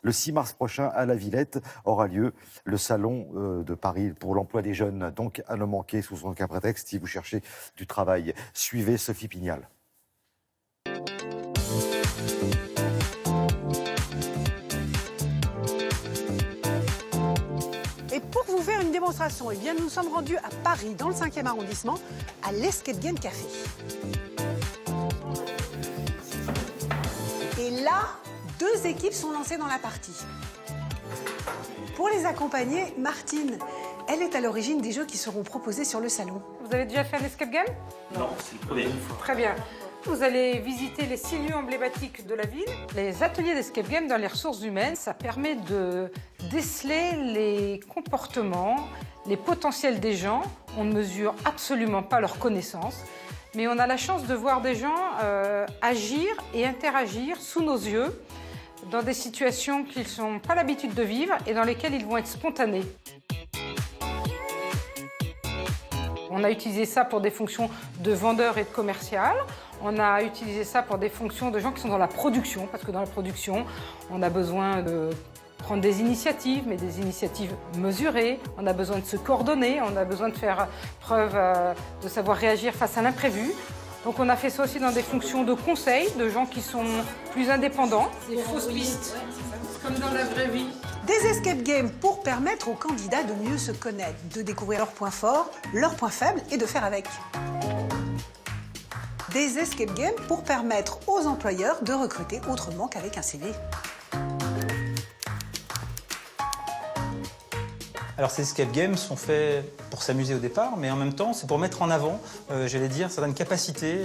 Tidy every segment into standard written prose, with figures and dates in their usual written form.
Le 6 mars prochain, à la Villette, aura lieu le salon de Paris pour l'emploi des jeunes. Donc, à ne manquer sous aucun prétexte si vous cherchez du travail. Suivez Sophie Pignal. Et pour vous faire une démonstration, eh bien, nous sommes rendus à Paris, dans le 5e arrondissement, à l'Escape Game Café. Et là, 2 équipes sont lancées dans la partie. Pour les accompagner, Martine, elle est à l'origine des jeux qui seront proposés sur le salon. Vous avez déjà fait un escape game? Non, c'est le premier. Très bien. Vous allez visiter les 6 lieux emblématiques de la ville. Les ateliers d'escape game dans les ressources humaines, ça permet de déceler les comportements, les potentiels des gens. On ne mesure absolument pas leurs connaissances, mais on a la chance de voir des gens agir et interagir sous nos yeux dans des situations qu'ils n'ont pas l'habitude de vivre et dans lesquelles ils vont être spontanés. On a utilisé ça pour des fonctions de vendeur et de commercial. On a utilisé ça pour des fonctions de gens qui sont dans la production, parce que dans la production, on a besoin de prendre des initiatives, mais des initiatives mesurées. On a besoin de se coordonner, on a besoin de faire preuve de savoir réagir face à l'imprévu. Donc on a fait ça aussi dans des fonctions de conseil, de gens qui sont plus indépendants. Des fausses pistes, comme dans la vraie vie. Des escape games pour permettre aux candidats de mieux se connaître, de découvrir leurs points forts, leurs points faibles et de faire avec. Des escape games pour permettre aux employeurs de recruter autrement qu'avec un CV. Alors ces escape games sont faits pour s'amuser au départ, mais en même temps c'est pour mettre en avant, j'allais dire, certaines capacités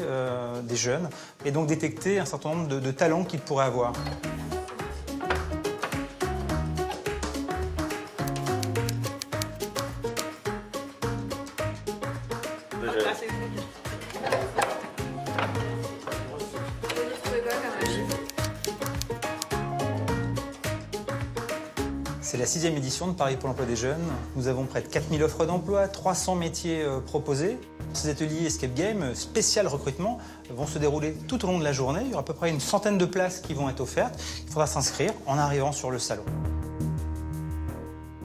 des jeunes et donc détecter un certain nombre de talents qu'ils pourraient avoir. C'est la 6e édition de Paris pour l'emploi des jeunes. Nous avons près de 4000 offres d'emploi, 300 métiers proposés. Ces ateliers Escape Game spécial recrutement vont se dérouler tout au long de la journée. Il y aura à peu près une centaine de places qui vont être offertes. Il faudra s'inscrire en arrivant sur le salon.